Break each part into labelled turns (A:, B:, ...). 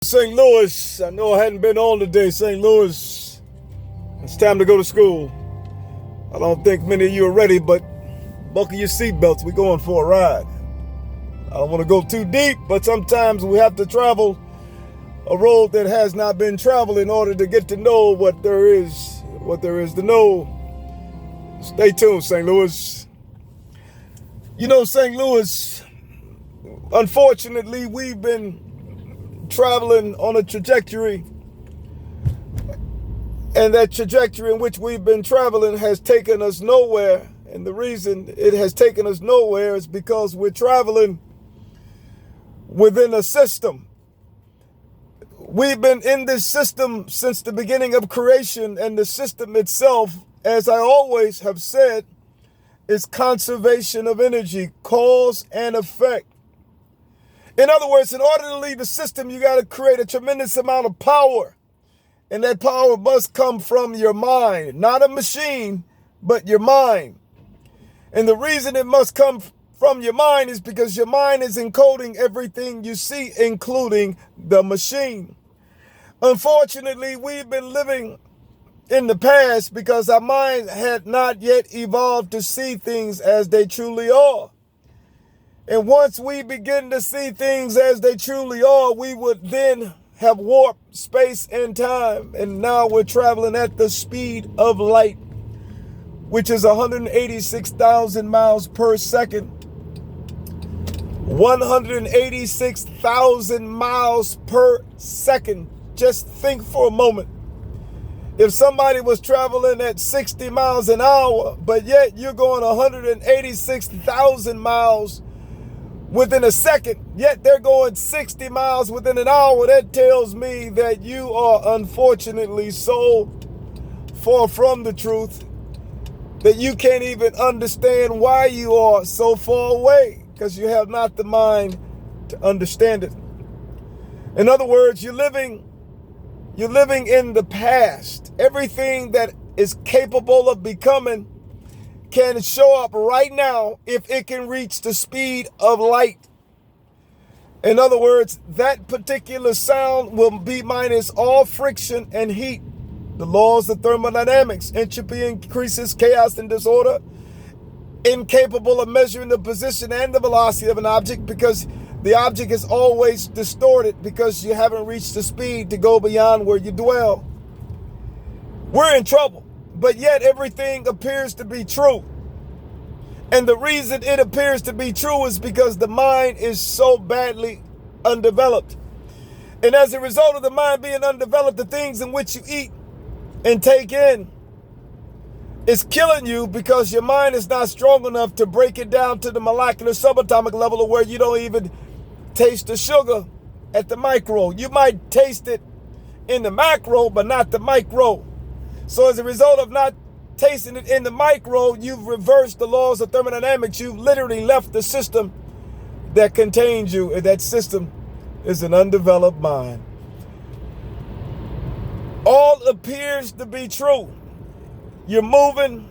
A: St. Louis, I know I hadn't been on today. St. Louis, it's time to go to school. I don't think many of you are ready, but buckle your seatbelts. We're going for a ride. I don't want to go too deep, but sometimes we have to travel a road that has not been traveled in order to get to know what there is to know. Stay tuned, St. Louis. You know, St. Louis, unfortunately, we've been traveling on a trajectory, and that trajectory in which we've been traveling has taken us nowhere. And the reason it has taken us nowhere is because we're traveling within a system. We've been in this system since the beginning of creation, and the system itself, as I always have said, is conservation of energy, cause and effect. In other words, in order to lead the system, you got to create a tremendous amount of power. And that power must come from your mind, not a machine, but your mind. And the reason it must come from your mind is because your mind is encoding everything you see, including the machine. Unfortunately, we've been living in the past because our mind had not yet evolved to see things as they truly are. And once we begin to see things as they truly are, we would then have warped space and time. And now we're traveling at the speed of light, which is 186,000 miles per second. 186,000 miles per second. Just think for a moment. If somebody was traveling at 60 miles an hour, but yet you're going 186,000 miles within a second, yet they're going 60 miles within an hour, that tells me that you are unfortunately so far from the truth that you can't even understand why you are so far away, because you have not the mind to understand it. In other words, you're living in the past. Everything that is capable of becoming can show up right now if it can reach the speed of light. In other words, that particular sound will be minus all friction and heat. The laws of thermodynamics, entropy increases, chaos and disorder, incapable of measuring the position and the velocity of an object because the object is always distorted because you haven't reached the speed to go beyond where you dwell. We're in trouble. But yet everything appears to be true. And the reason it appears to be true is because the mind is so badly undeveloped. And as a result of the mind being undeveloped, the things in which you eat and take in is killing you because your mind is not strong enough to break it down to the molecular subatomic level of where you don't even taste the sugar at the micro. You might taste it in the macro, but not the micro. So as a result of not tasting it in the micro, you've reversed the laws of thermodynamics. You've literally left the system that contains you, and that system is an undeveloped mind. All appears to be true. You're moving,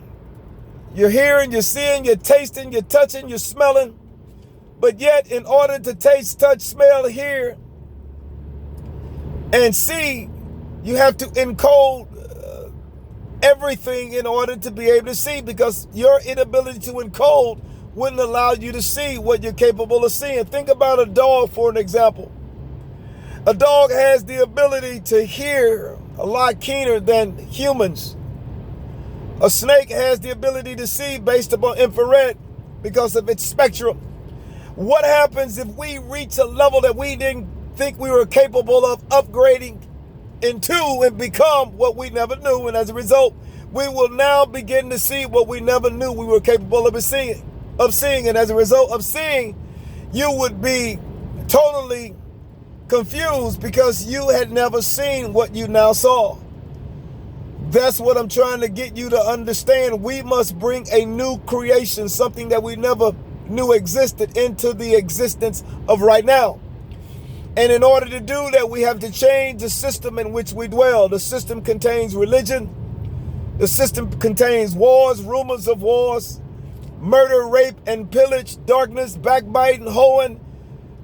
A: you're hearing, you're seeing, you're tasting, you're touching, you're smelling. But yet, in order to taste, touch, smell, hear, and see, you have to encode everything in order to be able to see, because your inability to encode wouldn't allow you to see what you're capable of seeing. Think about a dog, for an example. A dog has the ability to hear a lot keener than humans. A snake has the ability to see based upon infrared because of its spectrum. What happens if we reach a level that we didn't think we were capable of upgrading into and become what we never knew? And as a result, we will now begin to see what we never knew we were capable of seeing. And as a result of seeing, you would be totally confused because you had never seen what you now saw. That's what I'm trying to get you to understand. We must bring a new creation, something that we never knew existed, into the existence of right now. And in order to do that, we have to change the system in which we dwell. The system contains religion. The system contains wars, rumors of wars, murder, rape, and pillage, darkness, backbiting, hoeing,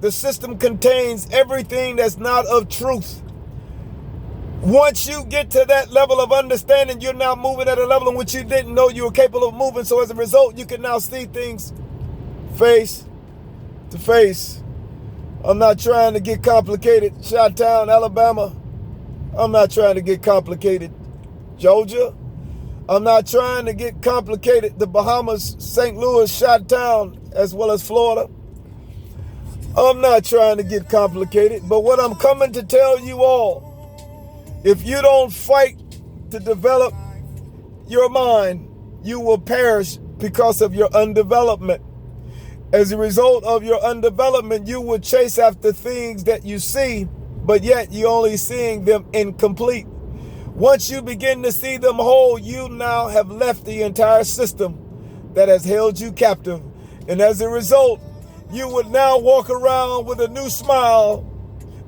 A: The system contains everything that's not of truth. Once you get to that level of understanding, you're now moving at a level in which you didn't know you were capable of moving. So as a result, you can now see things face to face. I'm not trying to get complicated. Chi-Town, Alabama. I'm not trying to get complicated. Georgia. I'm not trying to get complicated. The Bahamas, St. Louis, Chi-Town, as well as Florida. I'm not trying to get complicated. But what I'm coming to tell you all, if you don't fight to develop your mind, you will perish because of your undevelopment. As a result of your undevelopment, you will chase after things that you see, but yet you're only seeing them incomplete. Once you begin to see them whole, you now have left the entire system that has held you captive. And as a result, you would now walk around with a new smile,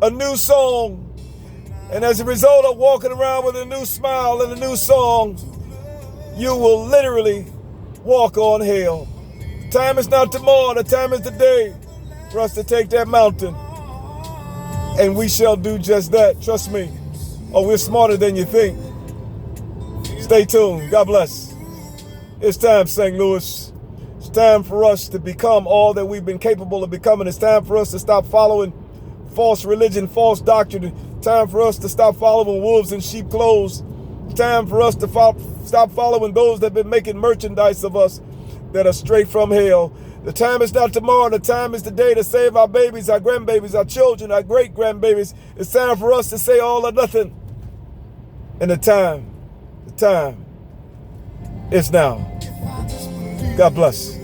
A: a new song. And as a result of walking around with a new smile and a new song, you will literally walk on hell. The time is not tomorrow, the time is today for us to take that mountain. And we shall do just that, trust me. Oh, we're smarter than you think. Stay tuned, God bless. It's time, St. Louis. It's time for us to become all that we've been capable of becoming. It's time for us to stop following false religion, false doctrine. Time for us to stop following wolves in sheep clothes. Time for us to stop following those that have been making merchandise of us that are straight from hell. The time is not tomorrow. The time is today to save our babies, our grandbabies, our children, our great-grandbabies. It's time for us to say all or nothing. And the time is now. God bless.